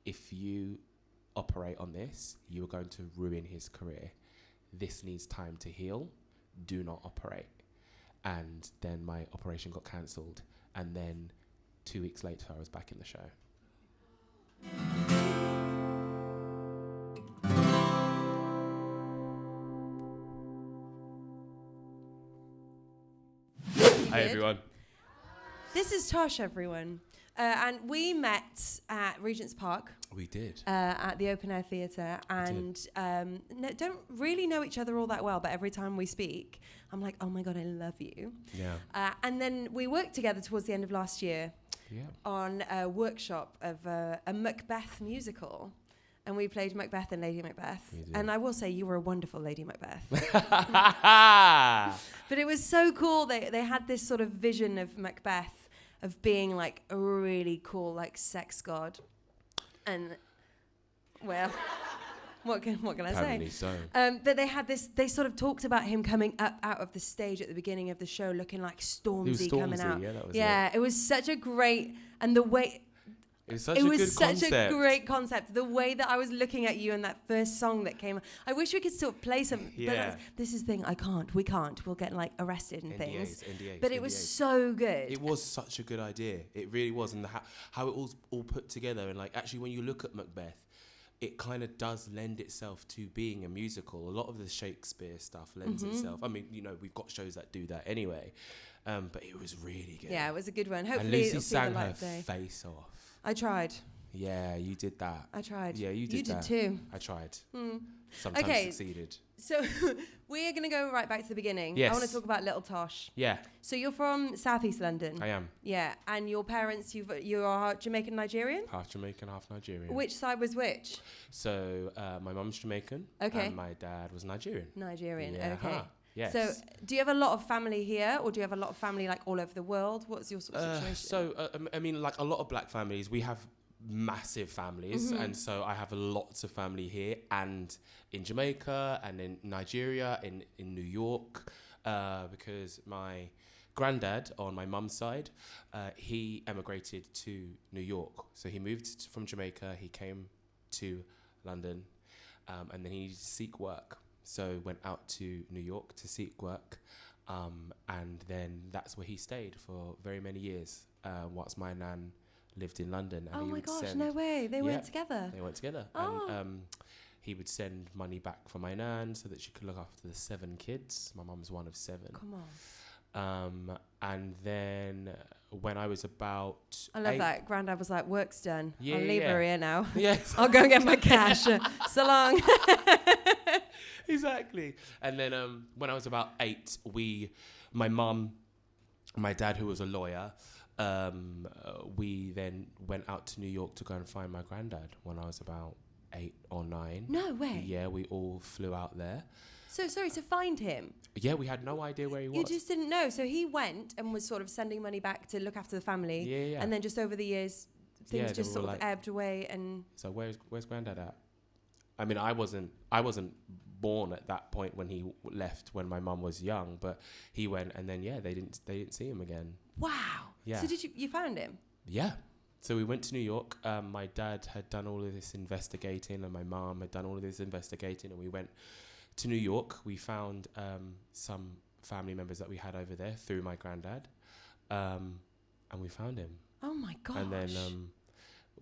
if you operate on this, you are going to ruin his career. This needs time to heal. Do not operate. And then my operation got cancelled. And then 2 weeks later, I was back in the show. Hi, everyone. This is Tosh, everyone. And we met at Regent's Park. We did. At the Open Air Theatre. And don't really know each other all that well, but every time we speak, I'm like, oh my God, I love you. Yeah. And then we worked together towards the end of last year on a workshop of a Macbeth musical. And we played Macbeth and Lady Macbeth. And I will say you were a wonderful Lady Macbeth. But it was so cool. They had this sort of vision of Macbeth of being like a really cool like sex god. And well, what can I Apparently say? So. But they had this. They sort of talked about him coming up out of the stage at the beginning of the show, looking like Stormzy coming out. Yeah, that was it was such a great, and the way. It was such a great concept. The way that I was looking at you in that first song that came. I wish we could still play some. Yeah. But this is the thing. We can't. We'll get like arrested and things. NDAs, but it was so good. It was such a good idea. It really was, and how it all put together. And like actually, when you look at Macbeth, it kind of does lend itself to being a musical. A lot of the Shakespeare stuff lends itself. I mean, we've got shows that do that anyway. But it was really good. Yeah, it was a good one. Hopefully, and Lucie it'll see sang the light her of day. face off. I tried. Yeah, you did that. I tried. Yeah, you did that. You did too. I tried. Sometimes succeeded. So we're going to go right back to the beginning. Yes. I want to talk about Little Tosh. Yeah. So you're from Southeast London. I am. Yeah, and your parents, you are Jamaican Nigerian? Half Jamaican, half Nigerian. Which side was which? So my mum's Jamaican. Okay. And my dad was Nigerian. Nigerian, Yeah. okay. Yes. So do you have a lot of family here, or do you have a lot of family like all over the world? What's your sort of situation? So, I mean, like a lot of black families, we have massive families. And so I have lots of family here and in Jamaica and in Nigeria, in New York, because my granddad on my mum's side, he emigrated to New York. So he moved from Jamaica, he came to London, and then he needed to seek work. So went out to New York to seek work, and then that's where he stayed for very many years, whilst my nan lived in London. And oh my gosh, no way. They went together. They went together. Oh. And he would send money back for my nan so that she could look after the 7 kids. My mum's one of 7. Come on. And then when I was about I love 8, that. Granddad was like, work's done. Yeah, I'll leave her here now. Yes. I'll go and get my cash. So long. Exactly. And then when I was about 8, my mum, my dad, who was a lawyer, we then went out to New York to go and find my granddad when I was about 8 or 9. No way. Yeah, we all flew out there. So sorry, to find him. Yeah, we had no idea where he was. You just didn't know. So he went and was sort of sending money back to look after the family. Yeah. And then just over the years, things just sort of like ebbed away. And so where's granddad at? I mean, I wasn't born at that point when he left when my mum was young, but he went, and then they didn't see him again. Wow. Yeah. So you found him? Yeah. So we went to New York. My dad had done all of this investigating, and my mum had done all of this investigating, and we went to New York. We found some family members that we had over there through my granddad, and we found him. Oh my gosh. And then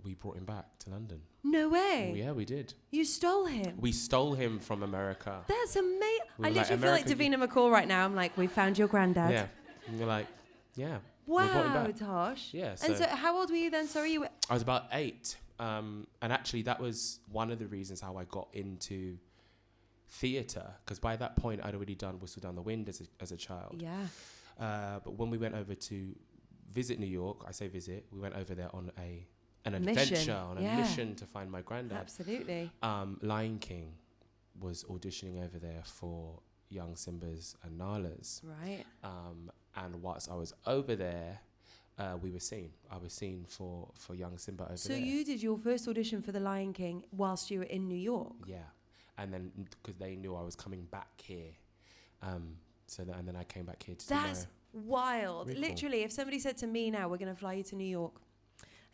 we brought him back to London. No way. Yeah, we did. You stole him? We stole him from America. That's amazing. We I were literally like, feel like Davina McCall right now. I'm like, we found your granddad. Yeah. And we're like, yeah. We brought him Wow, back. Tosh. Yeah. And so how old were you then? Sorry, I was about 8. And actually that was one of the reasons how I got into theatre, because by that point I'd already done Whistle Down the Wind as a child. Yeah. But when we went over to visit New York, I say visit, we went over there on an adventure, on a mission to find my granddad. Absolutely. Lion King was auditioning over there for young Simbas and Nalas. Right. And whilst I was over there, we were seen. I was seen for young Simba over there. So you did your first audition for The Lion King whilst you were in New York? Yeah. And then, because they knew I was coming back here. And then I came back here to That's wild. Really literally, if somebody said to me now, we're going to fly you to New York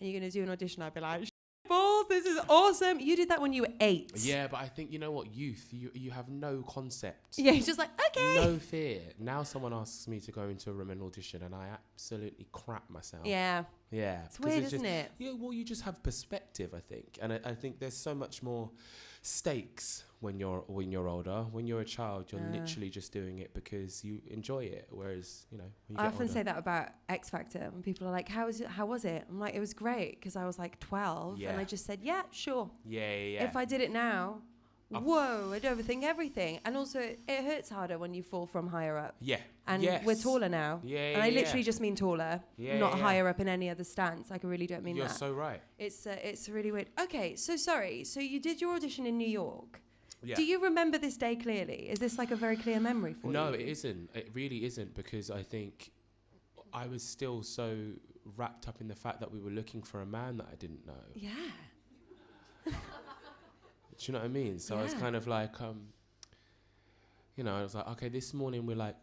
and you're going to do an audition, I'd be like, balls, this this is awesome. You did that when you were 8. Yeah, but I think, you know what, youth, you have no concept. Yeah, you're just like, okay. No fear. Now someone asks me to go into a room and audition and I absolutely crap myself. Yeah. Yeah. It's weird, isn't it? Yeah, well, you just have perspective, I think. And I think there's so much more stakes when you're older. When you're a child, you're literally just doing it because you enjoy it. Whereas, you know, when you I get often older, say that about X Factor when people are like, how was it? I'm like, it was great because I was like 12 and I just said, yeah, sure. Yeah. If I did it now, whoa, I'd overthink everything. And also, it hurts harder when you fall from higher up. Yeah. And we're taller now. Yeah. And I literally just mean taller, not higher up in any other stance. Like, I really don't mean You're that. so right. It's really weird. Okay, so sorry. So you did your audition in New York. Yeah. Do you remember this day clearly? Is this like a very clear memory for you? No, it isn't. It really isn't, because I think I was still so wrapped up in the fact that we were looking for a man that I didn't know. Yeah. Do you know what I mean? So I was kind of like, you know, I was like, okay, this morning we're like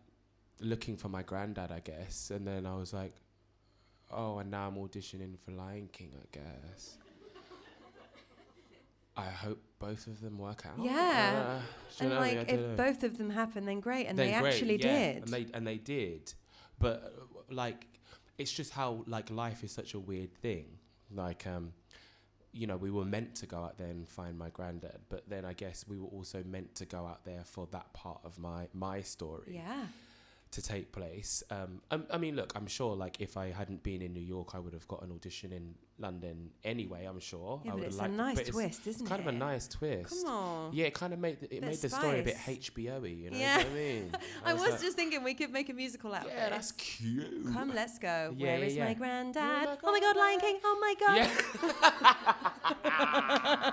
looking for my granddad, I guess. And then I was like, oh, and now I'm auditioning for Lion King, I guess. I hope both of them work out. Yeah. And like, if both of them happen, then great. And then they actually did. And they did. But like, it's just how like life is such a weird thing. Like, you know, we were meant to go out there and find my granddad, but then I guess we were also meant to go out there for that part of my story to take place. I mean, look, I'm sure like if I hadn't been in New York, I would have got an audition in London anyway, I'm sure. Yeah, I but would it's have a liked nice twist, isn't it? Kind of a nice twist. Come on. Yeah, it kind of made the story a bit HBO-y, you know what I mean? I was like, just thinking we could make a musical out of it. Yeah, that's cute. Come, let's go. Yeah, Where is my granddad? Yeah, Oh my God, Lion King. Oh my God.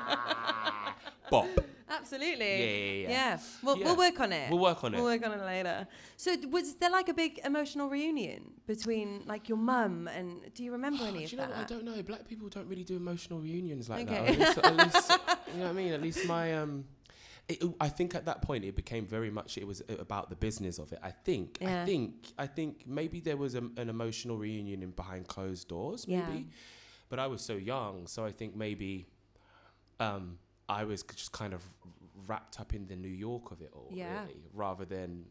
Yeah. Bop. Absolutely. Yeah. We'll work on it. We'll work on it. We'll work on it later. So was there like a big emotional reunion between like your mum and, do you remember any of that? Do you know what? I don't know. Black people don't really do emotional reunions like that. At least, you know what I mean? At least my, I think at that point it became very much, it was about the business of it. I think maybe there was an emotional reunion in behind closed doors, maybe. But I was so young, so I think maybe I was just kind of wrapped up in the New York of it all, really, rather than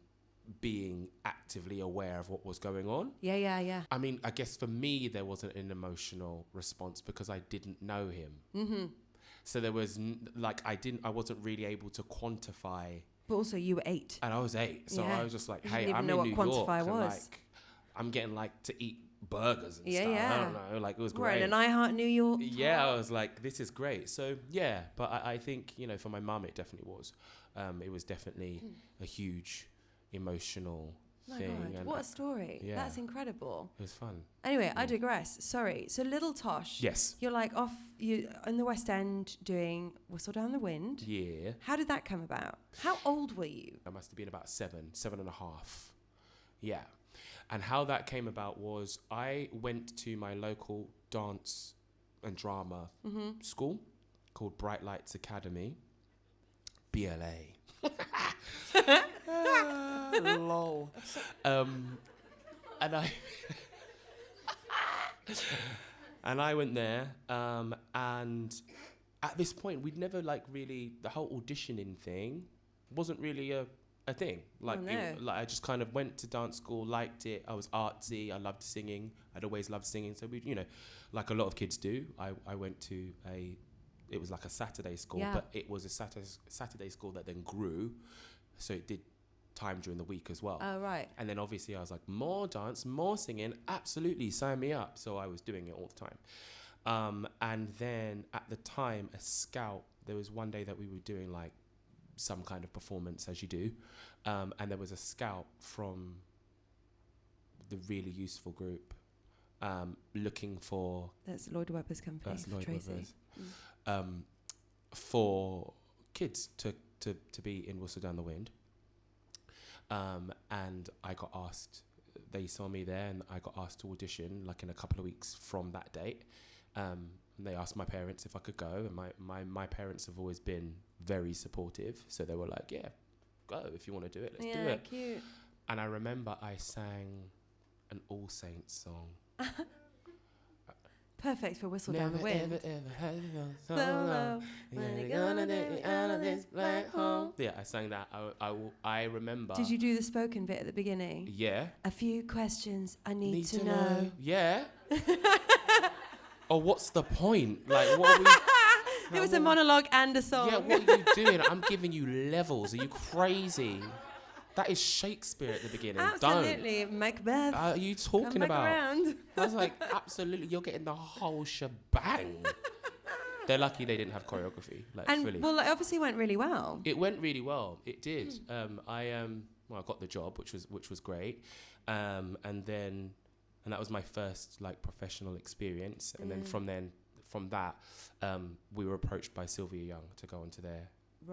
being actively aware of what was going on. Yeah. I mean, I guess for me, there wasn't an emotional response because I didn't know him. Mm-hmm. So there was, I wasn't really able to quantify. But also you were 8. And I was 8, so I was just like, hey, I'm in in New York. And was. like, I'm getting like to eat burgers and stuff. Yeah. I don't know, like it was We're great. in an iHeart New York. Yeah, I was like, this is great. So yeah, but I think, you know, for my mum, it definitely was. It was definitely a huge emotional thing. God, what a story. Yeah. That's incredible. It was fun. Anyway, I digress. Sorry. So little Tosh. Yes. You're like you in the West End doing Whistle Down the Wind. Yeah. How did that come about? How old were you? I must have been about 7 and a half. Yeah. And how that came about was I went to my local dance and drama school called Bright Lights Academy, BLA. Lol. And I went there, and at this point we'd never like really, the whole auditioning thing wasn't really a thing. Like, I just kind of went to dance school, liked it. I was artsy. I loved singing. I'd always loved singing. So we, you know, like a lot of kids do. I went to it was like a Saturday school, but it was a Saturday school that then grew, so it did time during the week as well. Oh right. And then obviously I was like, more dance, more singing. Absolutely, sign me up. So I was doing it all the time. And then at the time, a scout. There was one day that we were doing like some kind of performance, as you do, and there was a scout from the really useful group looking for, that's Lloyd Webber's company. that's Lloyd Tracy. Webber's, for kids to be in Whistle Down the Wind, and I got asked, they saw me there and I got asked to audition like in a couple of weeks from that date. And they asked my parents if I could go, and my parents have always been very supportive, so they were like, yeah, go, if you want to do it, let's do it. Cute. And I remember I sang an All Saints song. Perfect for Whistle Down the Never, Wind. ever had it feel so So low. when Yeah, you gonna take me out of this black hole? Yeah, I sang that. I remember. Did you do the spoken bit at the beginning? Yeah. A few questions I need to know. Yeah. Oh, what's the point? Like, what are we... It was a monologue and a song. Yeah, what are you doing? I'm giving you levels. Are you crazy? That is Shakespeare at the beginning. Absolutely. Macbeth. Are you Come talking back about? around. I was like, absolutely. You're getting the whole shebang. They're lucky they didn't have choreography, like And fully. well, it obviously went really well. It went really well. It did. I got the job, which was great. And that was my first like professional experience. And then from that, we were approached by Sylvia Young to go onto their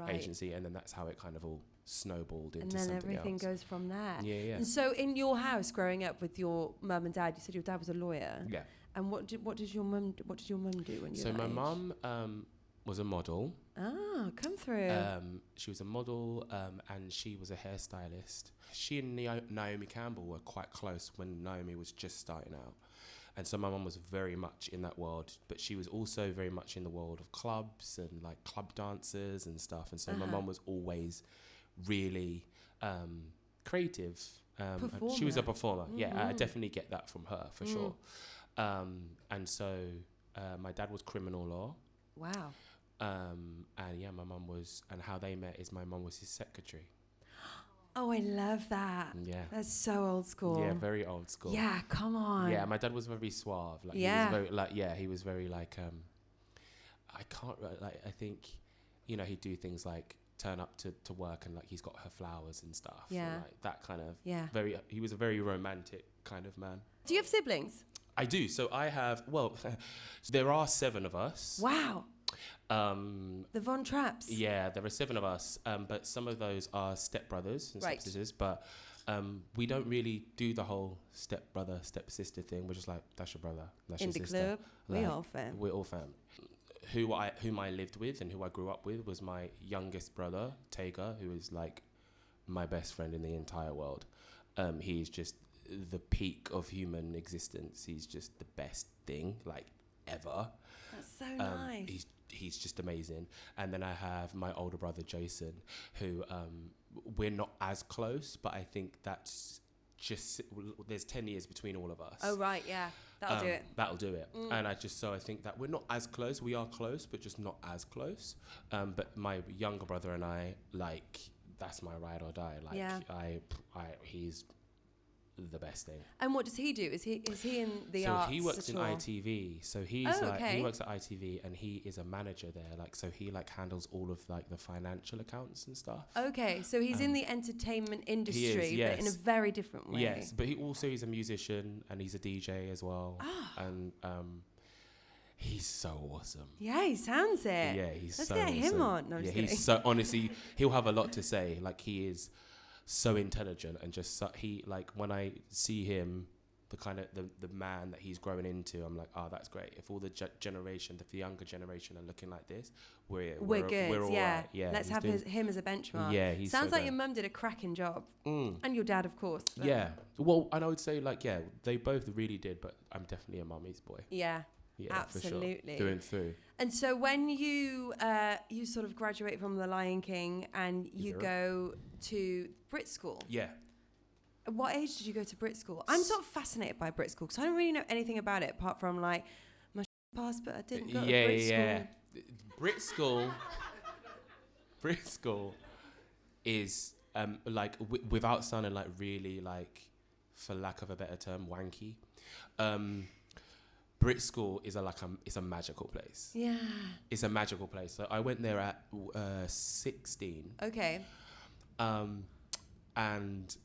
agency, and then that's how it kind of all snowballed into something else. And then everything goes from there. Yeah. And so in your house growing up with your mum and dad, you said your dad was a lawyer. Yeah. And what did your mum do when you were So my mum was a model. Ah, come through. She was a model and she was a hairstylist. She and Naomi Campbell were quite close when Naomi was just starting out. And so my mum was very much in that world, but she was also very much in the world of clubs and like club dancers and stuff. And so my mum was always really creative. She was a performer. Yeah, I definitely get that from her for sure. And so my dad was criminal law. Wow. And yeah, my mum was, and how they met is my mum was his secretary. Oh, I love that. Yeah. That's so old school. Yeah, very old school. Yeah, come on. Yeah, my dad was very suave. Like, yeah. He was very, he was very like, I can't, like, I think, you know, he'd do things like turn up to work and like he's got her flowers and stuff. Yeah. And, like, that kind of, he was a very romantic kind of man. Do you have siblings? I do. So I have, there are 7 of us. Wow. The Von Trapps. Yeah, there are 7 of us, but some of those are stepbrothers and stepsisters, but we don't really do the whole stepbrother, stepsister thing. We're just like, that's your brother, that's in your the sister. club, like, we all fam. We're all fam. Whom I lived with and who I grew up with was my youngest brother, Tega, who is like my best friend in the entire world. He's just the peak of human existence. He's just the best thing, like, ever. That's so nice. He's just amazing. And then I have my older brother Jason, who we're not as close, but I think that's just, there's 10 years between all of us. Oh right, yeah, that'll do it. That'll do it. And I think that we're not as close. We are close, but just not as close. But my younger brother and I, like, that's my ride or die. Like, yeah. He's the best thing. And what does he do? Is he in the arts? So he works in ITV. So he's he works at ITV and he is a manager there. Like, so he like handles all of like the financial accounts and stuff. Okay, so he's in the entertainment industry, he is, yes. but in a very different way. Yes, but he's a musician and he's a DJ as well. And he's so awesome. Yeah, he sounds it. Yeah, he's Let's so get him awesome. on. No, I'm just kidding. He's so, honestly, he'll have a lot to say. Like, he is so intelligent and just when I see him, the man that he's growing into, I'm like, oh, that's great. If all the the younger generation are looking like this, we're good. We're all right. Yeah, let's have him as a benchmark. Yeah, he's sounds so like your mum did a cracking job, and your dad, of course. Yeah, well, and I would say they both really did, but I'm definitely a mummy's boy. Yeah. Yeah, absolutely. For sure. Through and through. And so when you sort of graduate from The Lion King and you go to BRIT School. Yeah. At what age did you go to BRIT School? I'm sort of fascinated by BRIT School because I don't really know anything about it apart from like my past, but I didn't go to BRIT School. BRIT School is without sounding like really like, for lack of a better term, wanky. BRIT School is it's a magical place. Yeah. It's a magical place. So I went there at 16. Okay. And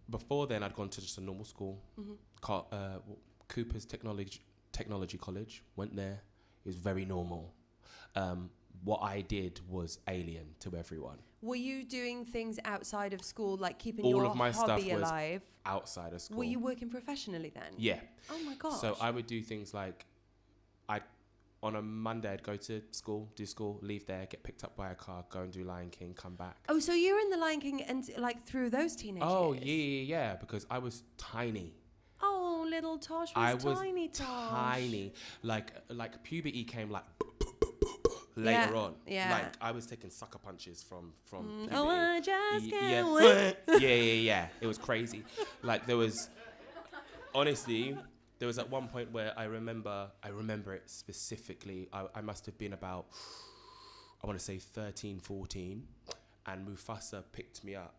before then, I'd gone to just a normal school, Cooper's Technology College. Went there. It was very normal. What I did was alien to everyone. Were you doing things outside of school, like keeping all your of my hobby stuff was alive? Outside of school. Were you working professionally then? Yeah. Oh my gosh. So I would do things like, on a Monday I'd go to school, do school, leave there, get picked up by a car, go and do Lion King, come back. Oh, so you were in the Lion King and like through those teenage Oh years? yeah, because I was tiny. Oh little Tosh was tiny Tosh. Tiny. Like puberty came like later on. Yeah. Like I was taking sucker punches from puberty. Oh, I just can't wait. Yeah. It was crazy. Like there was at one point where I remember it specifically. I must have been about, I want to say 13, 14, and Mufasa picked me up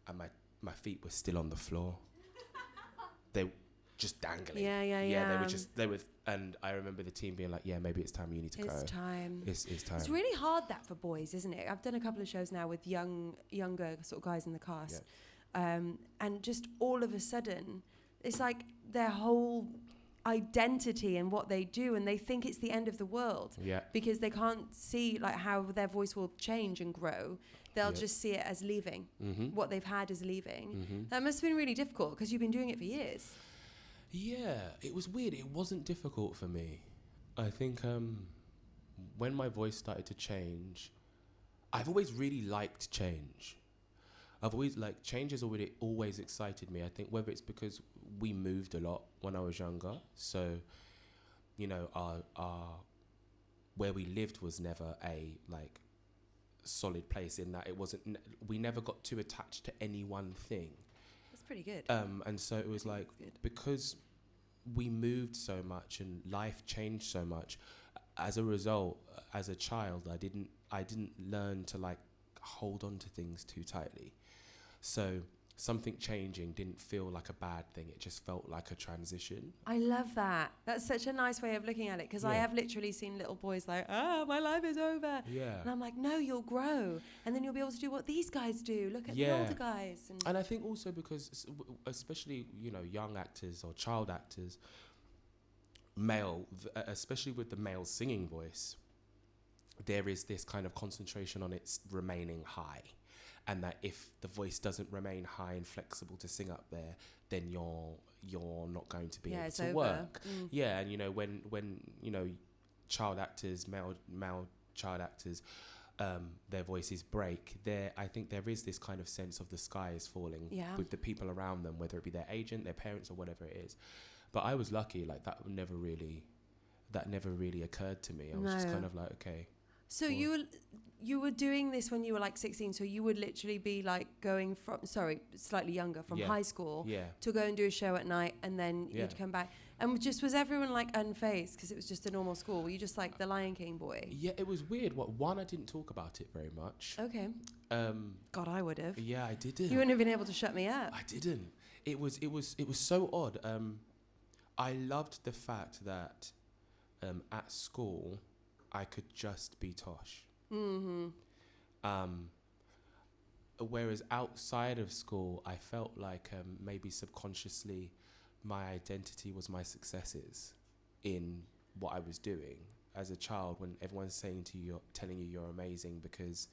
and my feet were still on the floor. They just dangling. Yeah. They were, and I remember the team being like, yeah, maybe it's time you need to go. It's time. It's time. It's really hard that for boys, isn't it? I've done a couple of shows now with younger sort of guys in the cast. Yeah. And just all of a sudden, it's like their whole identity and what they do, and they think it's the end of the world. Yeah. Because they can't see like how their voice will change and grow. They'll just see it as leaving. Mm-hmm. What they've had is leaving. Mm-hmm. That must have been really difficult because you've been doing it for years. Yeah, it was weird. It wasn't difficult for me. I think when my voice started to change, I've always really liked change. I've always change has always excited me. I think whether it's because we moved a lot when I was younger, so you know our where we lived was never a solid place in that it wasn't. We never got too attached to any one thing. That's pretty good. And so it was because we moved so much and life changed so much. As a result, as a child, I didn't learn to hold on to things too tightly. So something changing didn't feel like a bad thing. It just felt like a transition. I love that. That's such a nice way of looking at it, because I have literally seen little boys like, my life is over. Yeah. And I'm like, no, you'll grow. And then you'll be able to do what these guys do. Look at the older guys. And I think also because, especially, young actors or child actors, male, especially with the male singing voice, there is this kind of concentration on its remaining high. And that if the voice doesn't remain high and flexible to sing up there, then you're not going to be able to work. Yeah, and when child actors, male child actors, their voices break, I think there is this kind of sense of the sky is falling with the people around them, whether it be their agent, their parents, or whatever it is. But I was lucky; that never really occurred to me. I was just kind of like, okay. So you were doing this when you were 16, so you would literally be going from, slightly younger, from high school to go and do a show at night, and then you'd come back. And was everyone unfazed because it was just a normal school? Were you just the Lion King boy? Yeah, it was weird. One, I didn't talk about it very much. Okay. God, I would have. Yeah, I didn't. You wouldn't have been able to shut me up. I didn't. It was so odd. I loved the fact that at school I could just be Tosh. Mm-hmm. Whereas outside of school, I felt like maybe subconsciously my identity was my successes in what I was doing. As a child, when everyone's telling you you're amazing because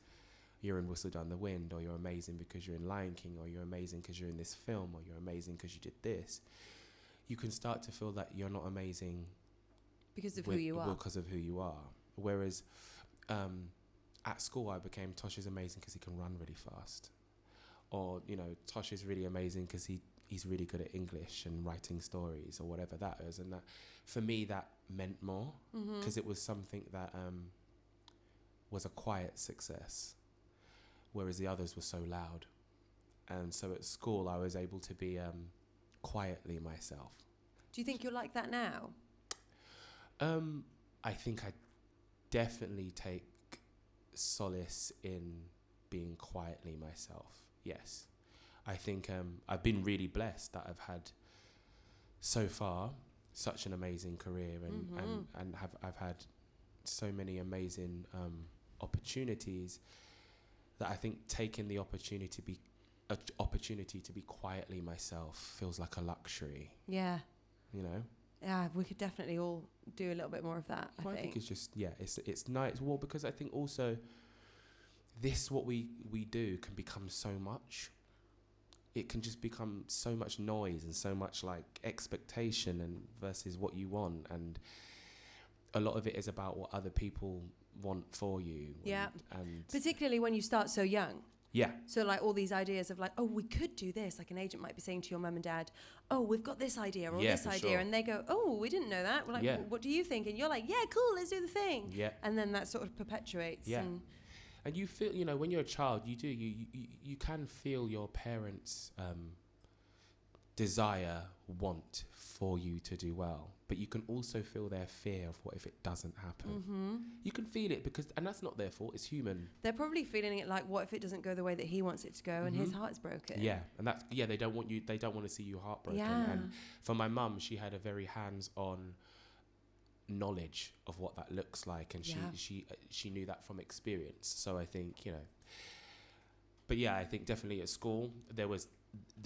you're in Whistle Down the Wind, or you're amazing because you're in Lion King, or you're amazing because you're in this film, or you're amazing because you did this, you can start to feel that you're not amazing because of who you are. Because of who you are. Whereas at school, I became Tosh is amazing because he can run really fast. Or, Tosh is really amazing because he's really good at English and writing stories, or whatever that is. And that, for me, that meant more because it was something that was a quiet success, whereas the others were so loud. And so at school, I was able to be quietly myself. Do you think you're like that now? I think I definitely take solace in being quietly myself. Yes. I think I've been really blessed that I've had so far such an amazing career and I've had so many amazing opportunities that I think taking the opportunity to be quietly myself feels like a luxury. Yeah. Yeah, we could definitely all do a little bit more of that. I think it's just it's nice. Well, because I think also what we do can become so much. It can just become so much noise and so much expectation and versus what you want, and a lot of it is about what other people want for you. Yeah, and particularly when you start so young. Yeah. So like all these ideas of like, oh, we could do this. Like an agent might be saying to your mum and dad, oh, we've got this idea or this idea. Sure. And they go, oh, we didn't know that. We're like, what do you think? And you're like, yeah, cool, let's do the thing. Yeah. And then that sort of perpetuates. Yeah. And you feel, you know, when you're a child, you can feel your parents' desire, want for you to do well. But you can also feel their fear of what if it doesn't happen. Mm-hmm. You can feel it and that's not their fault. It's human. They're probably feeling it like, what if it doesn't go the way that he wants it to go and his heart's broken? Yeah, and they don't want to see you heartbroken. Yeah. And for my mum, she had a very hands-on knowledge of what that looks like, and she knew that from experience. So I think, you know, but yeah, I think definitely at school there was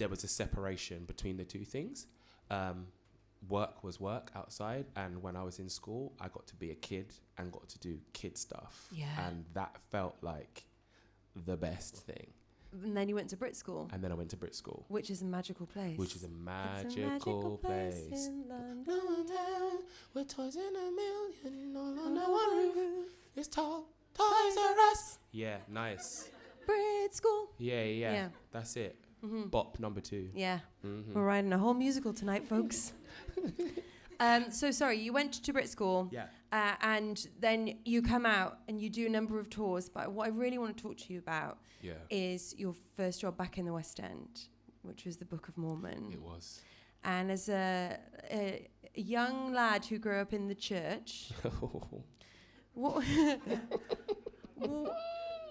a separation between the two things. Work was work outside, and when I was in school, I got to be a kid and got to do kid stuff. Yeah. And that felt like the best thing. And then you went to BRIT School. And then I went to BRIT School. Which is a magical place. Which is a magical place. In London. No one down with toys in a million all under one roof. It's tall, Toys R Us. Yeah, nice. BRIT School. Yeah. That's it. Mm-hmm. Bop number 2. Yeah. Mm-hmm. We're writing a whole musical tonight, folks. So sorry, you went to BRIT School. Yeah. And then you come out and you do a number of tours. But what I really want to talk to you about is your first job back in the West End, which was the Book of Mormon. It was. And as a young lad who grew up in the church, what?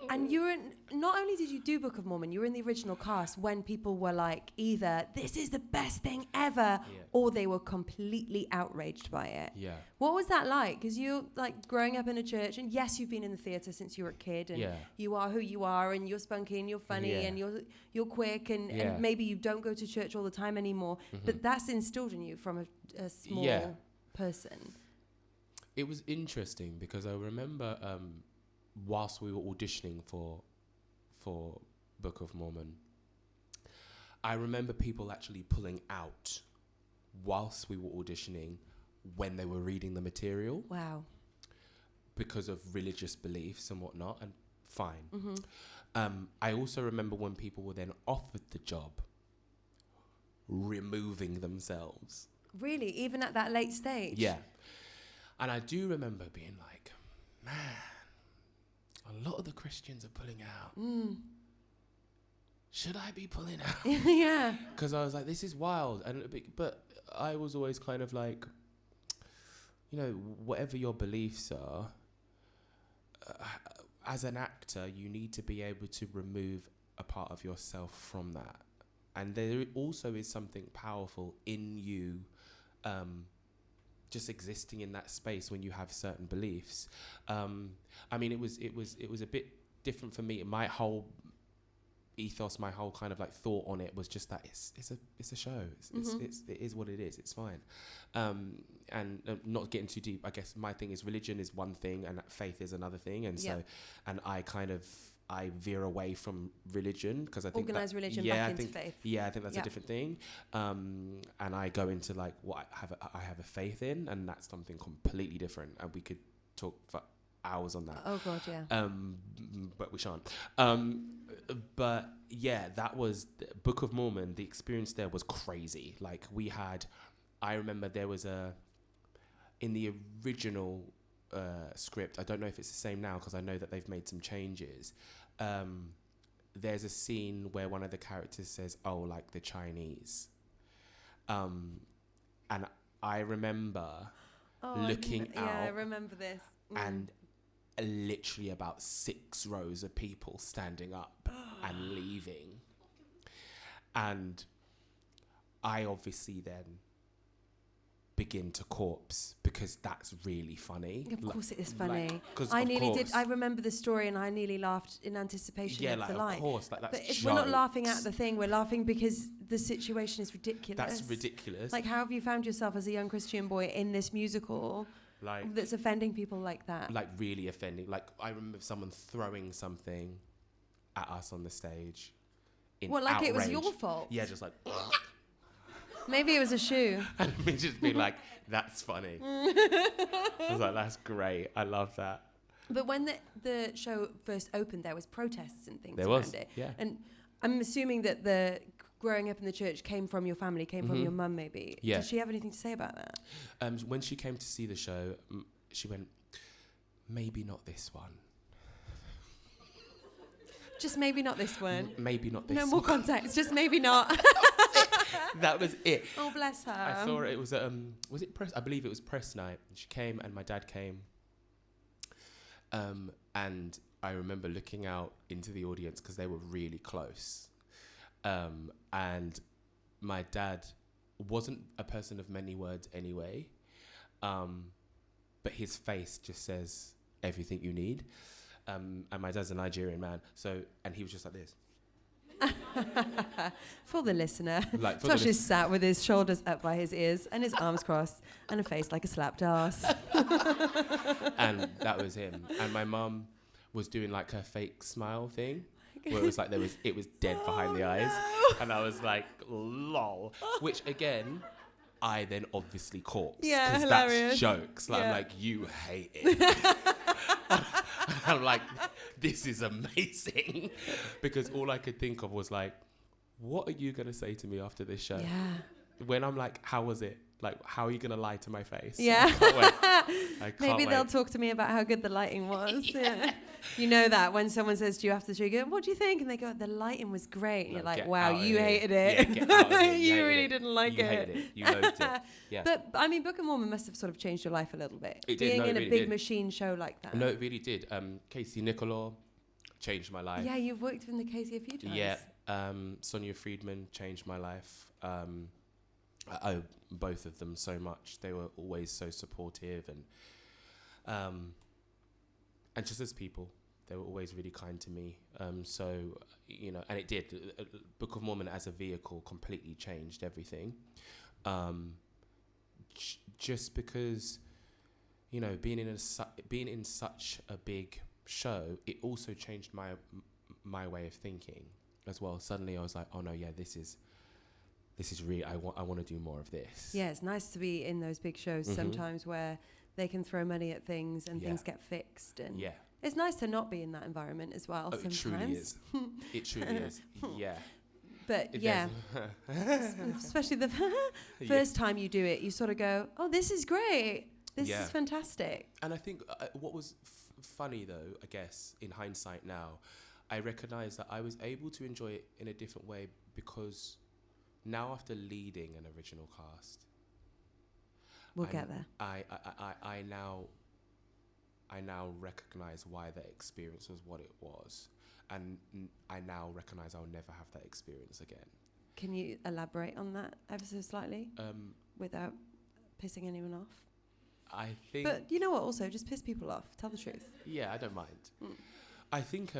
And you were not only did you do Book of Mormon, you were in the original cast when people were like, either this is the best thing ever, or they were completely outraged by it. Yeah. What was that like? Because you like growing up in a church, and yes, you've been in the theatre since you were a kid, and you are who you are, and you're spunky, and you're funny, and you're quick, and maybe you don't go to church all the time anymore, but that's instilled in you from a small person. It was interesting because I remember whilst we were auditioning for Book of Mormon, I remember people actually pulling out whilst we were auditioning when they were reading the material. Wow. Because of religious beliefs and whatnot, and fine. Mm-hmm. I also remember when people were then offered the job, removing themselves. Really? Even at that late stage? Yeah. And I do remember being like, man, a lot of the Christians are pulling out. Should I be pulling out? Yeah. Because I was like, this is wild. But I was always kind of like, you know, whatever your beliefs are, as an actor, you need to be able to remove a part of yourself from that. And there also is something powerful in you just existing in that space when you have certain beliefs. I mean, it was a bit different for me. My whole ethos, my whole kind of like thought on it was just that it's a show. It is what it is. It's fine. And not getting too deep, I guess my thing is religion is one thing and faith is another thing. And so, and I veer away from religion because I think organized religion back into faith. Yeah, I think that's a different thing. And I go into like what I have a faith in, and that's something completely different. And we could talk for hours on that. Oh God, yeah. But we shan't. But yeah, that was Book of Mormon. The experience there was crazy. Like I remember there was in the original script, I don't know if it's the same now because I know that they've made some changes. There's a scene where one of the characters says, "Oh, like the Chinese," and I remember looking out. Yeah, I remember this. And literally about 6 rows of people standing up and leaving, and I obviously then begin to corpse because that's really funny. Of course it is funny. I nearly did. I remember the story and I nearly laughed in anticipation of the line. Of course, like that's but we're not laughing at the thing, we're laughing because the situation is ridiculous. That's ridiculous. Like, how have you found yourself as a young Christian boy in this musical that's offending people like that? Like, really offending. Like, I remember someone throwing something at us on the stage in outrage. It was your fault? Yeah, just like... Maybe it was a shoe. And me just being like, that's funny. I was like, that's great. I love that. But when the show first opened, there was protests and things There around was, it. yeah. And I'm assuming that the growing up in the church came from your family, came from your mum, maybe. Yeah. Did she have anything to say about that? When she came to see the show, she went, maybe not this one. Just maybe not this one. Maybe not this No one. more context. Just maybe not. That was it. Oh, bless her. I saw her. It was it press? I believe it was press night. She came and my dad came. And I remember looking out into the audience because they were really close. And my dad wasn't a person of many words anyway. But his face just says everything you need. And my dad's a Nigerian man. And he was just like this. For the listener, Like, for Tosh is sat with his shoulders up by his ears and his arms crossed and a face like a slapped ass. And that was him. And my mum was doing like her fake smile thing, where it was like it was dead behind the eyes, and I was like, lol. Which again, I then obviously caught. Yeah, because hilarious. that's jokes. Like, Yeah. I'm like, you hate it. I'm like, this is amazing, because all I could think of was like, what are you gonna say to me after this show? Yeah. When I'm like, how was it? Like, how are you gonna lie to my face? Yeah. I can't wait. I can't Maybe they'll wait. talk to me about how good the lighting was. Yeah. You know that when someone says to you after the show, you go, what do you think? And they go, the lighting was great. And No, you're like, get wow, out of you here. hated it. Yeah, get out of here. You you hated really it. didn't like You it. hated it. You loathed it. Yeah. But, I mean, Book of Mormon must have sort of changed your life a little bit. It did. Being No, it in a really big did. machine show like that. No, it really did. Casey Nicolor changed my life. Yeah, you've worked with the Casey a few times. Yeah. Sonia Freeman changed my life. I owe both of them so much. They were always so supportive and just as people, they were always really kind to me. So, you know, and it did. Book of Mormon as a vehicle completely changed everything. Just because, you know, being in such a big show, it also changed my way of thinking as well. Suddenly I was like, oh no, yeah, this is real. I want to do more of this. Yeah, it's nice to be in those big shows sometimes where they can throw money at things and things get fixed. And Yeah. it's nice to not be in that environment as well sometimes. It truly is. It truly is. Yeah. But It yeah, does. especially the first time you do it, you sort of go, oh, this is great. This Yeah. is fantastic. And I think what was funny, though, I guess, in hindsight now, I recognise that I was able to enjoy it in a different way because now after leading an original cast, We'll get there. I now recognise why that experience was what it was. And I now recognise I'll never have that experience again. Can you elaborate on that ever so slightly without pissing anyone off? I think... But you know what, also, just piss people off. Tell the truth. Yeah, I don't mind. I think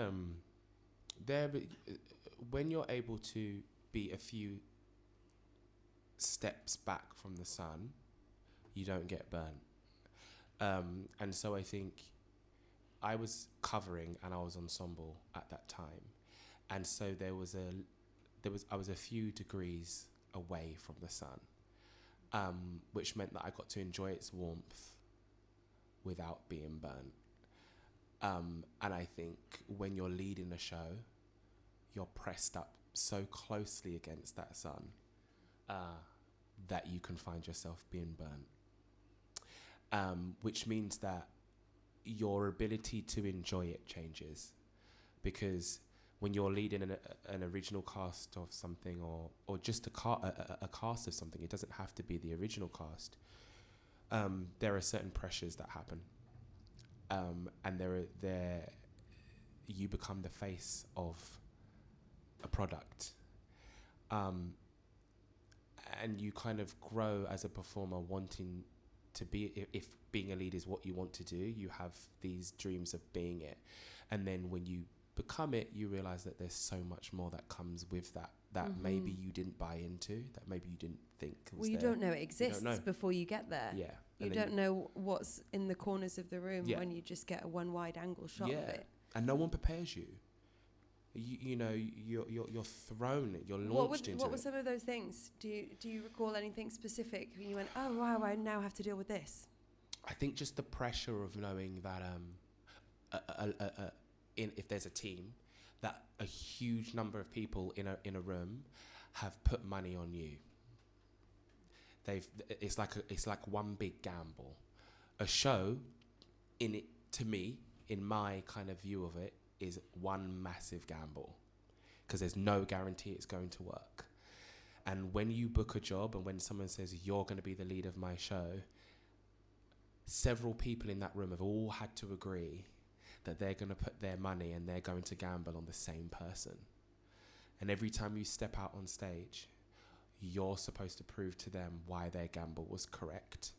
when you're able to be a few steps back from the sun, you don't get burnt. And so I think I was covering and I was ensemble at that time. And so I was a few degrees away from the sun, which meant that I got to enjoy its warmth without being burnt. And I think when you're leading a show, you're pressed up so closely against that sun that you can find yourself being burnt. Which means that your ability to enjoy it changes, because when you're leading an original cast of something or just a cast of something, it doesn't have to be the original cast. There are certain pressures that happen, and you become the face of a product, and you kind of grow as a performer wanting to be, if being a lead is what you want to do, you have these dreams of being it. And then when you become it, you realize that there's so much more that comes with that maybe you didn't buy into, that maybe you didn't think was Well, you there. don't know it exists before you get there. Yeah. You don't know what's in the corners of the room when you just get a one wide angle shot of it. And no one prepares you. You know, you're thrown, you're launched into it. What were some of those things? Do you recall anything specific when you went, oh wow, I now have to deal with this? I think just the pressure of knowing that if there's a team, that a huge number of people in a room have put money on you. It's like one big gamble. A show, to me, in my kind of view of it, is one massive gamble, because there's no guarantee it's going to work. And when you book a job and when someone says you're going to be the lead of my show, several people in that room have all had to agree that they're going to put their money and they're going to gamble on the same person. And every time you step out on stage, you're supposed to prove to them why their gamble was correct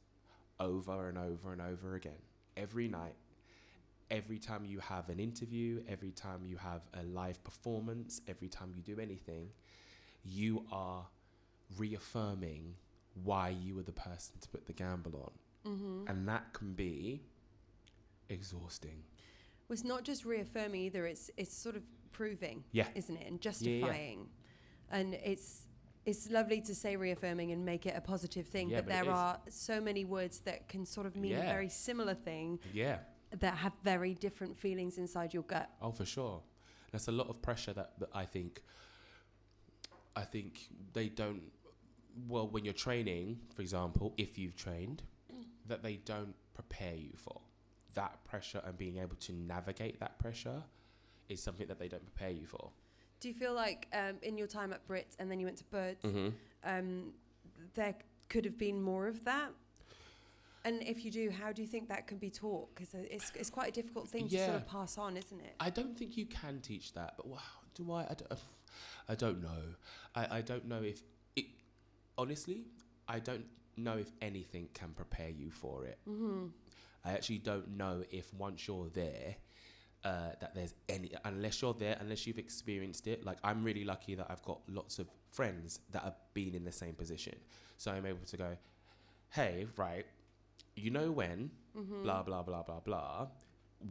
over and over and over again. Every night, every time you have an interview, every time you have a live performance, every time you do anything, you are reaffirming why you were the person to put the gamble on. Mm-hmm. And that can be exhausting. Well, it's not just reaffirming either, it's sort of proving, isn't it? And justifying. Yeah. And it's lovely to say reaffirming and make it a positive thing, but there are so many words that can sort of mean a very similar thing that have very different feelings inside your gut. Oh, for sure. There's a lot of pressure that I think they don't, well, when you're training, for example, if you've trained, that they don't prepare you for. That pressure and being able to navigate that pressure is something that they don't prepare you for. Do you feel like in your time at BRIT and then you went to BRIT, there could have been more of that? And if you do, how do you think that can be taught? Because it's quite a difficult thing to sort of pass on, isn't it? I don't think you can teach that, but do I? I don't know. I don't know if it. Honestly, I don't know if anything can prepare you for it. Mm-hmm. I actually don't know if once you're there, that there's unless you're there, unless you've experienced it. Like, I'm really lucky that I've got lots of friends that have been in the same position. So I'm able to go, hey, right, you know when, blah, blah, blah, blah, blah,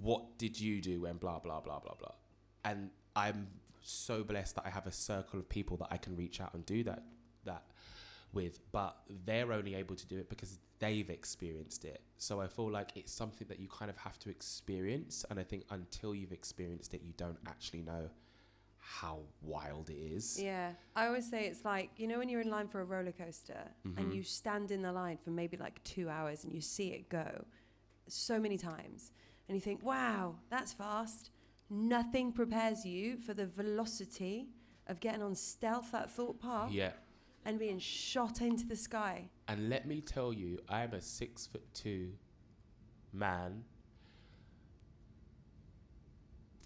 what did you do when blah, blah, blah, blah, blah? And I'm so blessed that I have a circle of people that I can reach out and do that with, but they're only able to do it because they've experienced it. So I feel like it's something that you kind of have to experience, and I think until you've experienced it, you don't actually know how wild it is. Yeah, I always say it's like, you know, when you're in line for a roller coaster and you stand in the line for maybe like 2 hours and you see it go so many times and you think, wow, that's fast. Nothing prepares you for the velocity of getting on stealth at Thorpe Park. Yeah. And being shot into the sky. And let me tell you, I'm a 6'2" man.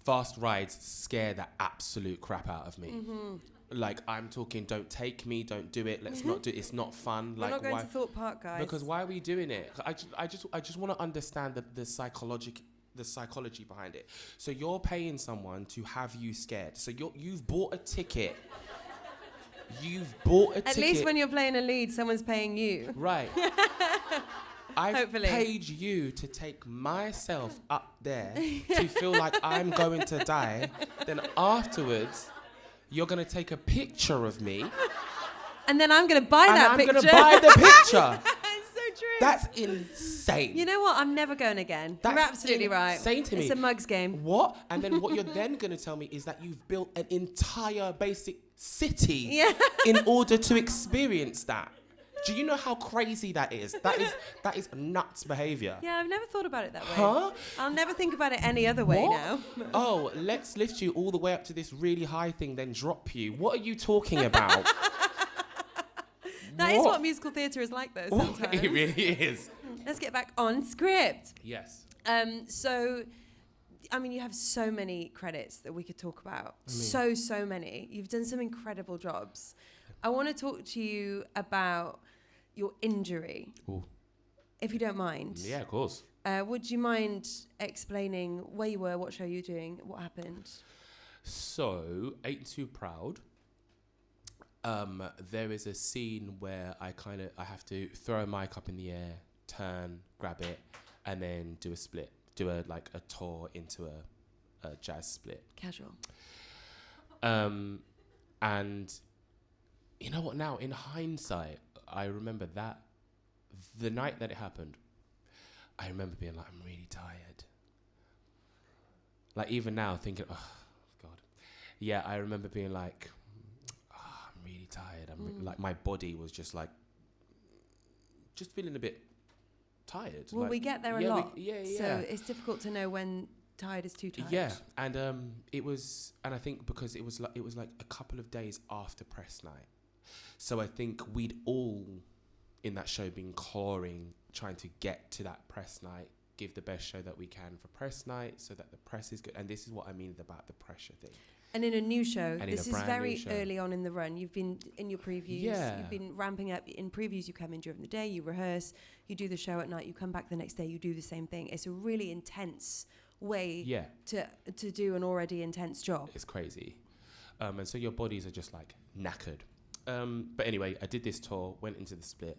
Fast rides scare the absolute crap out of me. Mm-hmm. Like, I'm talking, don't take me, don't do it, let's not do it, it's not fun. We're not going to Thorpe Park, guys. Because why are we doing it? I just want to understand the psychology behind it. So you're paying someone to have you scared. So you've bought a ticket. You've bought a ticket. At least when you're playing a lead, someone's paying you. Right. I've paid you to take myself up there to feel like I'm going to die. Then afterwards, you're going to take a picture of me. And then I'm going to buy that picture. And I'm going to buy the picture. It's so true. That's insane. You know what? I'm never going again. You're absolutely right. Insane to me. It's a mugs game. What? And then what you're then going to tell me is that you've built an entire basic city in order to experience that. Do you know how crazy that is? That is nuts behavior. Yeah, I've never thought about it that way. Huh? I'll never think about it any other way now. Oh, let's lift you all the way up to this really high thing, then drop you. What are you talking about? That is what musical theatre is like, though, sometimes. It really is. Let's get back on script. Yes. So, I mean, you have so many credits that we could talk about. So many. You've done some incredible jobs. I want to talk to you about your injury, if you don't mind. Yeah, of course. Would you mind explaining where you were, what show you were doing, what happened? So, Ain't Too Proud. There is a scene where I have to throw a mic up in the air, turn, grab it, and then do a split. Do a tour into a jazz split. Casual. And you know what? Now, in hindsight, I remember that the night that it happened, I remember being like, I'm really tired. like even now thinking, oh God. Yeah, I remember being like, I'm really tired. Like my body was just like, just feeling a bit tired. Well, like, we get there a lot. So it's difficult to know when tired is too tired. Yeah, and it was, and I think because it was like a couple of days after press night, so I think we'd all in that show been clawing, trying to get to that press night, give the best show that we can for press night, so that the press is good. And this is what I mean about the pressure thing. And in a new show, this is very early on in the run. You've been in your previews. Yeah. You've been ramping up. In previews, you come in during the day, you rehearse, you do the show at night, you come back the next day, you do the same thing. It's a really intense way to do an already intense job. It's crazy. And so your bodies are just like knackered. But anyway, I did this tour, went into the split.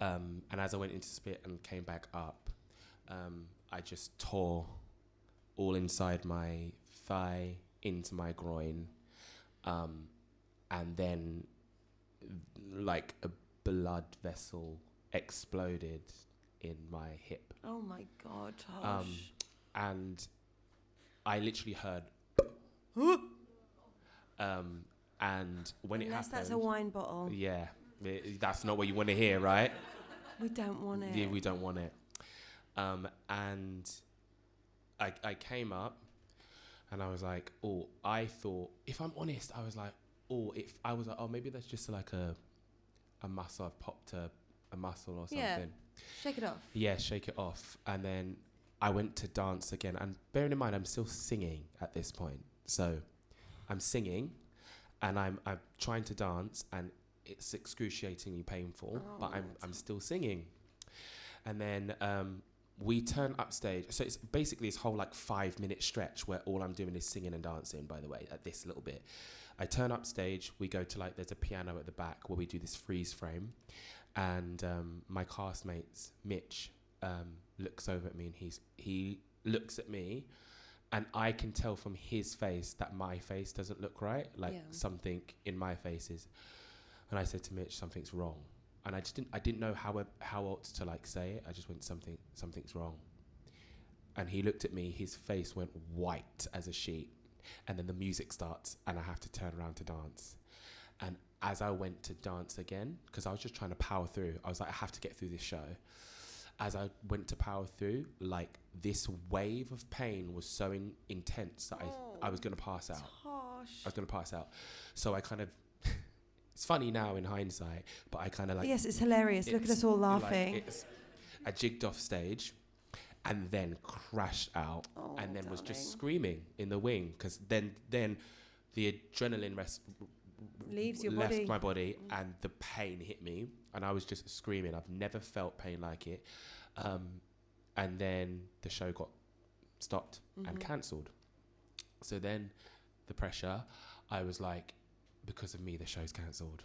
And as I went into split and came back up, I just tore all inside my thigh, into my groin, and then like a blood vessel exploded in my hip. Oh my God, Tosh. And I literally heard and when it happened, That's a wine bottle. Yeah, that's not what you want to hear, right? We don't want it. Yeah, we don't want it. And I came up and I was like, I thought, if I'm honest, I was like, maybe that's just like a muscle. I've popped a muscle or something. Yeah, shake it off. Yeah, shake it off. And then I went to dance again. And bearing in mind, I'm still singing at this point. So I'm singing and I'm trying to dance and it's excruciatingly painful, but I'm still singing. And then we turn upstage. So it's basically this whole like 5-minute stretch where all I'm doing is singing and dancing, by the way, at this little bit. I turn upstage, we go to like, there's a piano at the back where we do this freeze frame. And my castmates, Mitch, looks over at me and he looks at me and I can tell from his face that my face doesn't look right. Like something in my face is, and I said to Mitch, something's wrong. And I didn't know how else to like say it. I just went, something's wrong. And he looked at me, his face went white as a sheet. And then the music starts and I have to turn around to dance. And as I went to dance again, because I was just trying to power through, I was like, I have to get through this show. As I went to power through, like this wave of pain was so intense that I was going to pass out. Tosh. I was going to pass out. So I kind of, it's funny now in hindsight, but I kind of like... Yes, it's hilarious. Look at us all laughing. I jigged off stage and then crashed out and then was just screaming in the wing because then the adrenaline leaves your left body. My body and the pain hit me and I was just screaming. I've never felt pain like it. And then the show got stopped and cancelled. So then the pressure, I was like, because of me, the show's cancelled.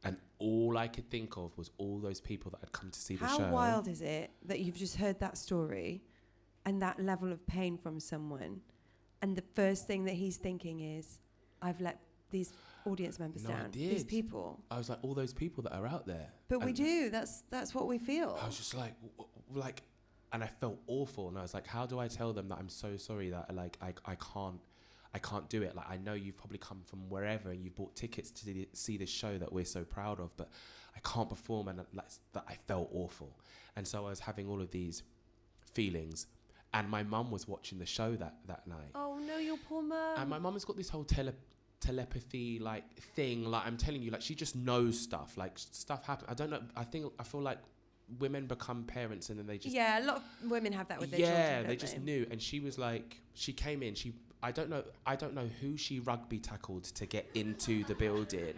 And all I could think of was all those people that had come to see the show. How wild is it that you've just heard that story and that level of pain from someone and the first thing that he's thinking is, I've let these audience members down. I did. These people. I was like, all those people that are out there. But we do. That's what we feel. I was just like, and I felt awful. And I was like, how do I tell them that I'm so sorry that like I can't do it. Like, I know you've probably come from wherever and you've bought tickets to see this show that we're so proud of, but I can't perform, and that I felt awful. And so I was having all of these feelings, and my mum was watching the show that night. Oh no, your poor mum. And my mum has got this whole telepathy like thing. Like, I'm telling you, like, she just knows stuff. Like, stuff happens. I don't know. I feel like women become parents and then they just... Yeah, a lot of women have that with their children, Yeah, they just knew. And she was like, she came in, I don't know who she rugby tackled to get into the building,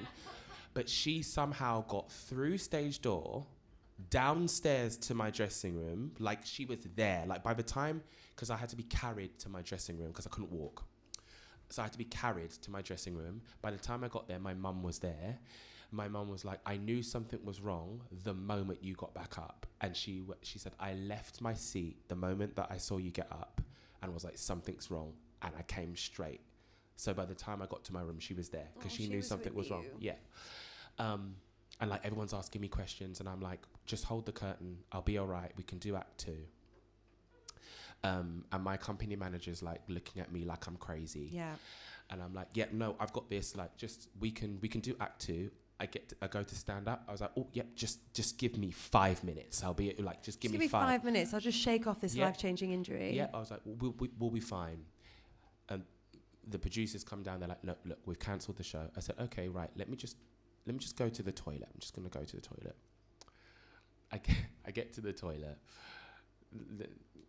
but she somehow got through stage door, downstairs to my dressing room, like she was there. Like, by the time, because I had to be carried to my dressing room because I couldn't walk. So I had to be carried to my dressing room. By the time I got there, my mum was there. My mum was like, I knew something was wrong the moment you got back up. And she said, I left my seat the moment that I saw you get up and was like, something's wrong. And I came straight. So by the time I got to my room, she was there because she knew something was wrong. Yeah. And like, everyone's asking me questions and I'm like, just hold the curtain. I'll be all right. We can do act 2. And my company manager's like looking at me like I'm crazy. Yeah. And I'm like, yeah, no, I've got this. Like, just we can do act 2. I go to stand up. I was like, oh, yep, just give me 5 minutes. I'll be like, just give me 5 minutes. I'll just shake off this life-changing injury. Yeah, I was like, we'll be fine. And the producers come down. They're like, no, look, we've cancelled the show. I said, okay, right. Let me just go to the toilet. I'm just gonna go to the toilet. I get to the toilet.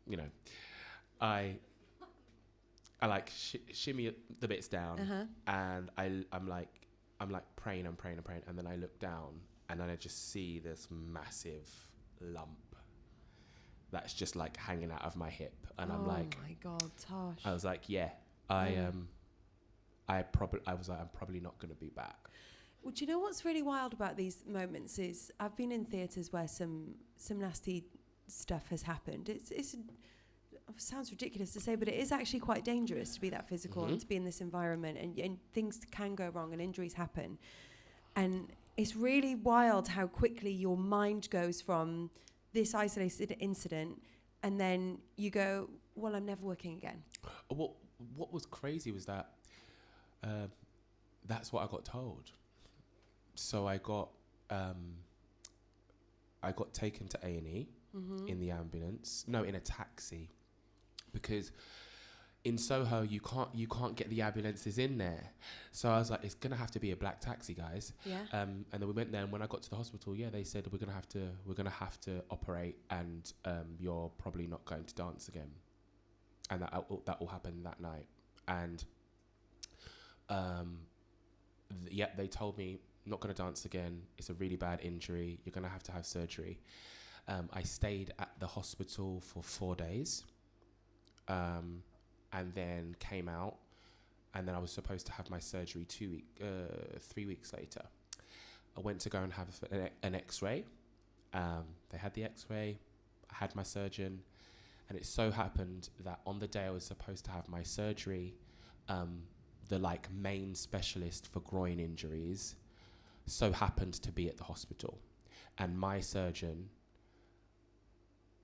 You know, I like shimmy the bits down, and I'm like praying, and then I look down, and then I just see this massive lump that's just like hanging out of my hip, and I'm like, oh my God, Tosh. I was like, yeah, I'm probably not going to be back. Well, do you know what's really wild about these moments is I've been in theatres where some nasty stuff has happened. It sounds ridiculous to say, but it is actually quite dangerous to be that physical and to be in this environment, and things can go wrong and injuries happen. And it's really wild how quickly your mind goes from this isolated incident, and then you go, well, I'm never working again. What was crazy was that that's what I got told. So I got taken to A&E in the ambulance. No, in a taxi, because in Soho you can't get the ambulances in there. So I was like, it's gonna have to be a black taxi, guys. Yeah. And then we went there, and when I got to the hospital, they said we're gonna have to operate, and you're probably not going to dance again. And that all happened that night. And they told me, not going to dance again. It's a really bad injury. You're going to have surgery. I stayed at the hospital for 4 days, and then came out, and then I was supposed to have my surgery 3 weeks later. I went to go and have an X-ray. They had the X-ray. I had my surgeon, and it so happened that on the day I was supposed to have my surgery, the main specialist for groin injuries so happened to be at the hospital, and my surgeon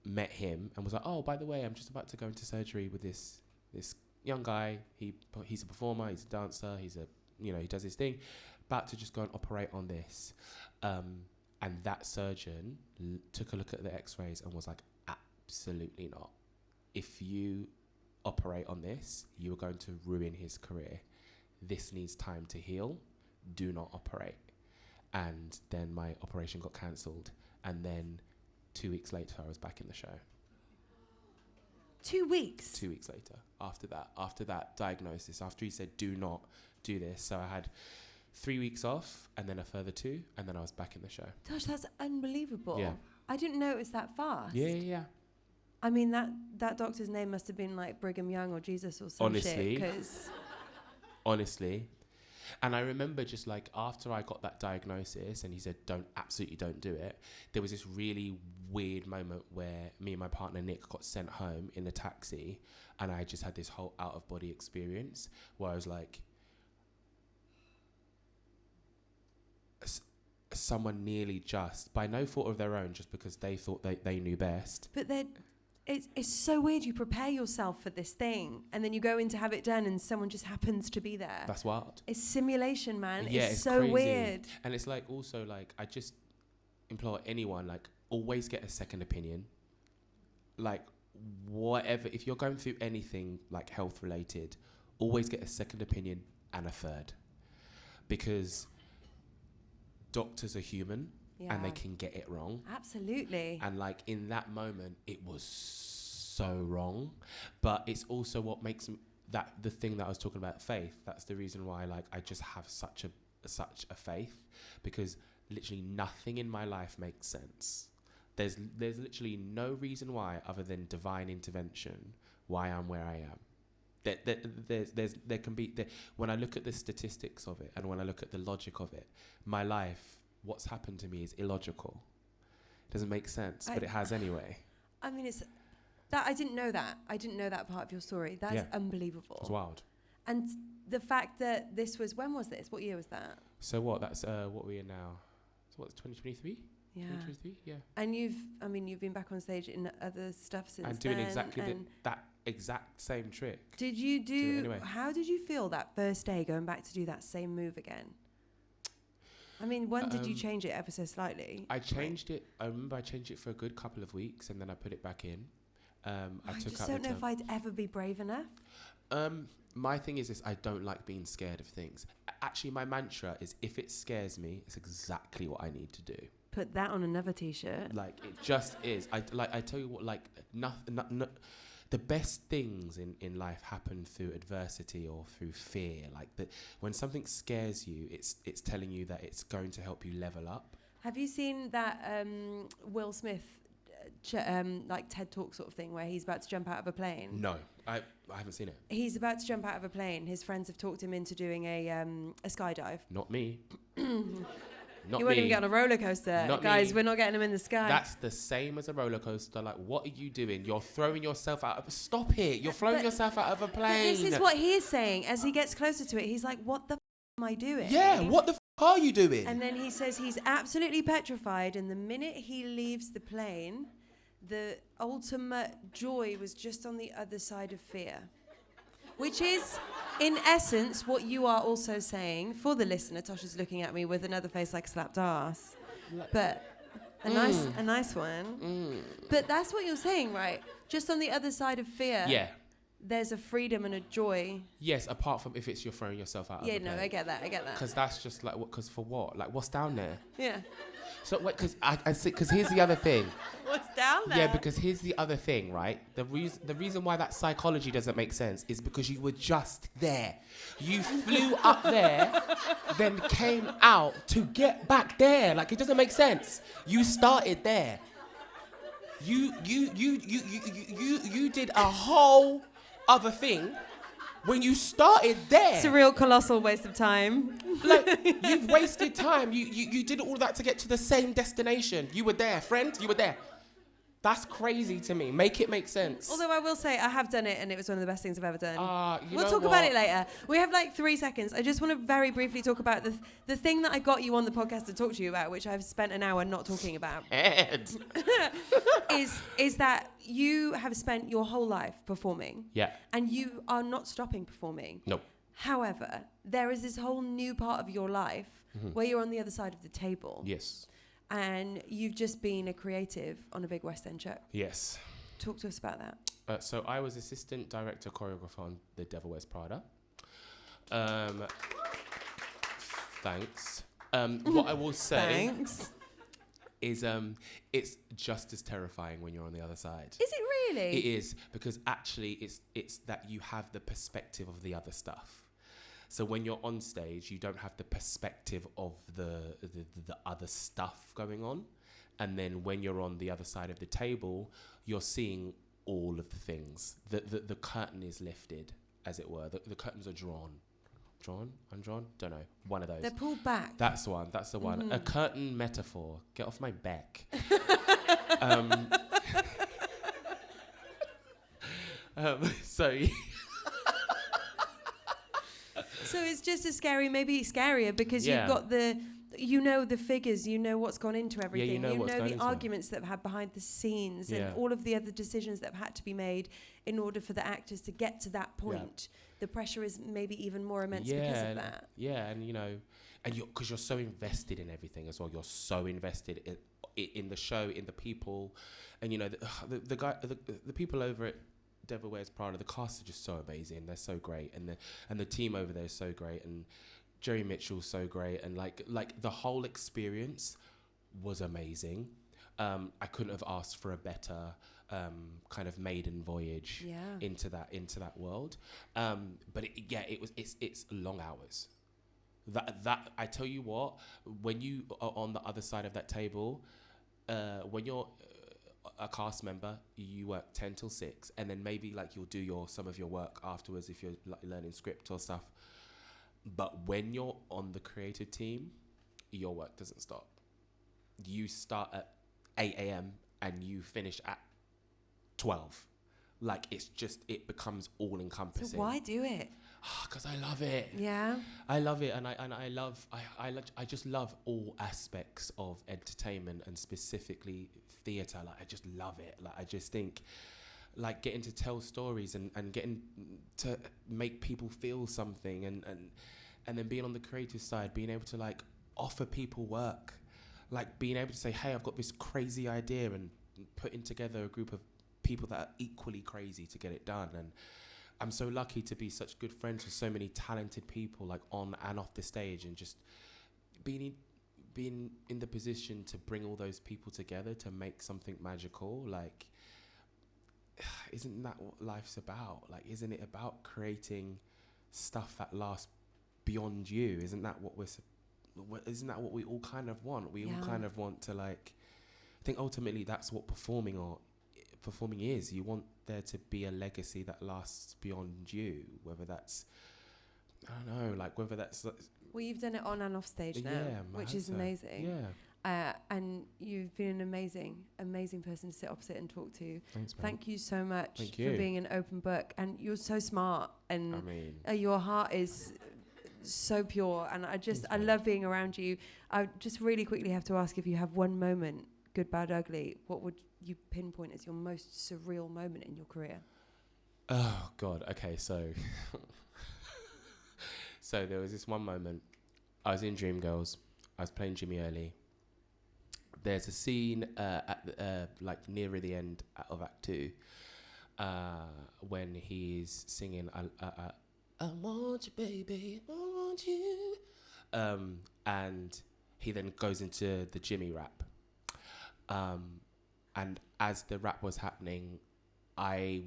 met him and was like, oh, by the way, I'm just about to go into surgery with this young guy. He's a performer, he's a dancer, he does his thing, about to just go and operate on this. And that surgeon took a look at the X-rays and was like, absolutely not. If you operate on this, you are going to ruin his career. This needs time to heal. Do not operate. And then my operation got cancelled, and then 2 weeks later I was back in the show. 2 weeks? 2 weeks later, after that diagnosis, after he said do not do this. So I had 3 weeks off, and then a further 2, and then I was back in the show. Gosh, that's unbelievable. Yeah. I didn't know it was that fast. Yeah. I mean, that doctor's name must have been like Brigham Young or Jesus or some shit. Honestly. And I remember just after I got that diagnosis and he said, absolutely don't do it, there was this really weird moment where me and my partner Nick got sent home in the taxi, and I just had this whole out-of-body experience where I was like, someone nearly just, by no fault of their own, just because they thought they knew best. But it's so weird. You prepare yourself for this thing, and then you go in to have it done, and someone just happens to be there. That's wild. It's simulation, man. Yeah, it's so crazy. weird. And it's also I just implore anyone, always get a second opinion. Whatever, if you're going through anything health related, always get a second opinion and a third, because doctors are human. Yeah. And they can get it wrong. Absolutely. And in that moment, it was so wrong. But it's also what makes that the thing that I was talking about, faith. That's the reason why I just have such a faith, because literally nothing in my life makes sense. There's literally no reason why, other than divine intervention, why I'm where I am. There can be, when I look at the statistics of it and when I look at the logic of it, my life, what's happened to me is illogical. It doesn't make sense, but it has anyway. I mean, it's that I didn't know that. I didn't know that part of your story. That's unbelievable. It's wild. And the fact that when was this? What year was that? So what? That's what we are now. So what's 2023? Yeah. 2023, yeah. And you've been back on stage in other stuff since And doing then, exactly that exact same trick. Did you do it anyway. How did you feel that first day going back to do that same move again? I mean, when did you change it ever so slightly? I changed it. I remember I changed it for a good couple of weeks, and then I put it back in. I just don't know if I'd ever be brave enough. My thing is this: I don't like being scared of things. Actually, my mantra is: if it scares me, it's exactly what I need to do. Put that on another T-shirt. Like it just is. I tell you what. Like the best things in life happen through adversity or through fear. Like when something scares you, it's telling you that it's going to help you level up. Have you seen that Will Smith like TED Talk sort of thing where he's about to jump out of a plane? No, I haven't seen it. He's about to jump out of a plane. His friends have talked him into doing a skydive. Not me. He won't even get on a roller coaster. Not Guys, me. we're not getting him in the sky. That's the same as a roller coaster. Like, what are you doing? You're throwing yourself out of... Stop it. You're throwing yourself out of a plane. This is what he is saying. As he gets closer to it, he's like, what the am I doing? Yeah, what the are you doing? And then he says he's absolutely petrified, and the minute he leaves the plane, the ultimate joy was just on the other side of fear. Which is, in essence, what you are also saying. For the listener, Tosh is looking at me with another face like slapped ass. But a nice one. But that's what you're saying, right? Just on the other side of fear. Yeah. There's a freedom and a joy. Yes, apart from if it's you're throwing yourself out of the plane. I get that. Because that's just like, because for what? Like, what's down there? Yeah. So, wait, because here's the other thing. What's down there? Yeah, because here's the other thing, right? The reason why that psychology doesn't make sense is because you were just there. You flew up there, then came out to get back there. Like, it doesn't make sense. You started there. You did a whole other thing when you started there. It's a real colossal waste of time. Like, you've wasted time. You did all that to get to the same destination. You were there, friend. You were there. That's crazy to me. Make it make sense. Although I will say I have done it and it was one of the best things I've ever done. We'll talk about it later. We have like 3 seconds. I just want to very briefly talk about the thing that I got you on the podcast to talk to you about, which I've spent an hour not talking about. is that you have spent your whole life performing. Yeah. And you are not stopping performing. No. However, there is this whole new part of your life where you're on the other side of the table. Yes. And you've just been a creative on a big West End show. Yes. Talk to us about that. So I was assistant director choreographer on The Devil Wears Prada. Thanks. What I will say is it's just as terrifying when you're on the other side. Is it really? It is, because actually it's that you have the perspective of the other stuff. So when you're on stage, you don't have the perspective of the other stuff going on. And then when you're on the other side of the table, you're seeing all of the things. The curtain is lifted, as it were. The curtains are drawn. Drawn? Undrawn? Don't know. One of those. They're pulled back. That's one. That's the one. A curtain metaphor. Get off my back. So it's just as scary, maybe scarier, because you've got the figures, you know what's gone into everything, you know the arguments that have had behind the scenes and all of the other decisions that have had to be made in order for the actors to get to that point. The pressure is maybe even more immense because of that. Yeah, and because you're so invested in everything as well. You're so invested in the show, in the people, and the people over at Devil Wears Prada, the cast are just so amazing. They're so great, and the team over there is so great, and Jerry Mitchell's so great, and like the whole experience was amazing. I couldn't have asked for a better kind of maiden voyage into that world. But it's long hours. That I tell you what, when you are on the other side of that table, when you're a cast member, you work 10 till 6, and then maybe like you'll do some of your work afterwards if you're like learning script or stuff. But when you're on the creative team, your work doesn't stop. You start at 8 a.m. and you finish at 12. Like, it becomes all encompassing. So why do it? Because I love it. Yeah. I love it, and I just love all aspects of entertainment, and specifically theatre. Like I just love it. Like I just think, like getting to tell stories and getting to make people feel something, and then being on the creative side, being able to like offer people work, like being able to say, hey, I've got this crazy idea, and putting together a group of people that are equally crazy to get it done. And I'm so lucky to be such good friends with so many talented people, like on and off the stage, and just being in the position to bring all those people together to make something magical. Like, isn't that what life's about? Like, isn't it about creating stuff that lasts beyond you? Isn't that what we all kind of want? We all kind of want to, like, I think ultimately that's what performing is. You want there to be a legacy that lasts beyond you, whether that's, I don't know, like whether that's... Well, you've done it on and off stage now, which is amazing. Yeah. And you've been an amazing person to sit opposite and talk to. Thanks, man. Thank you so much Thank for being an open book. And you're so smart, and I mean, your heart is so pure. And I love being around you. I just really quickly have to ask, if you have one moment, good, bad, ugly, what would you pinpoint as your most surreal moment in your career? Oh God. Okay. So there was this one moment. I was in Dreamgirls. I was playing Jimmy Early. There's a scene at like nearer the end of Act 2 when he's singing I want you, baby, I want you. And he then goes into the Jimmy rap. And as the rap was happening, I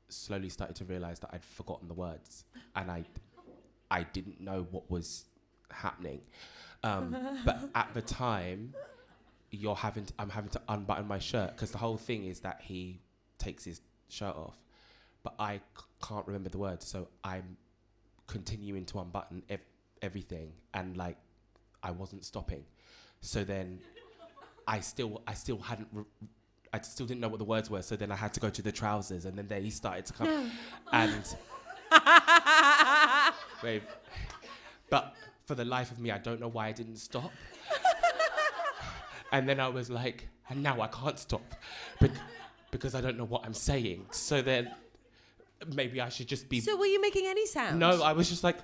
slowly started to realise that I'd forgotten the words, and I didn't know what was happening. But at the time, I'm having to unbutton my shirt, because the whole thing is that he takes his shirt off, but I can't remember the words, so I'm continuing to unbutton everything, and like I wasn't stopping. So then I still didn't know what the words were, so then I had to go to the trousers, and then he started to come. And babe, but for the life of me, I don't know why I didn't stop. And then I was like, and now I can't stop because I don't know what I'm saying. So then maybe I should just be... So were you making any sound? No, I was just like...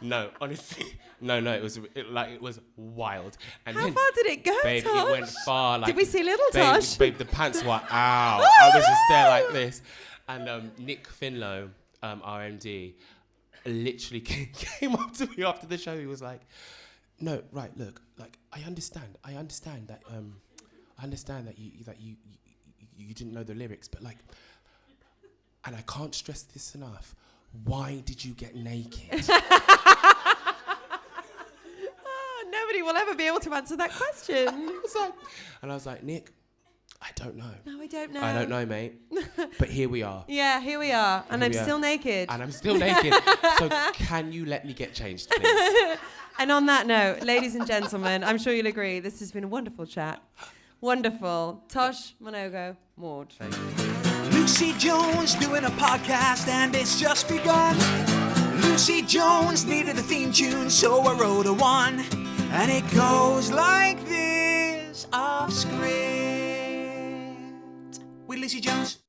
No, honestly, no. It was wild. And how far did it go, babe, Tosh? it went far. Like, did we see little Tosh? Babe, the pants were out. I was just there like this. And Nick Finlow, RMD, literally came up to me after the show. He was like, "No, right, look, like I understand that you didn't know the lyrics, but like, and I can't stress this enough. Why did you get naked?" Nobody will ever be able to answer that question. And I was like, Nick, I don't know. No, I don't know. I don't know, mate. But here we are. Yeah, here we are. And I'm still naked. And I'm still naked. So can you let me get changed, please? And on that note, ladies and gentlemen, I'm sure you'll agree, this has been a wonderful chat. Wonderful. Tosh Wanogho-Maud. Lucie Jones doing a podcast, and it's just begun. Lucie Jones needed a theme tune, so I wrote a one. And it goes like this, off script. With Lucie Jones.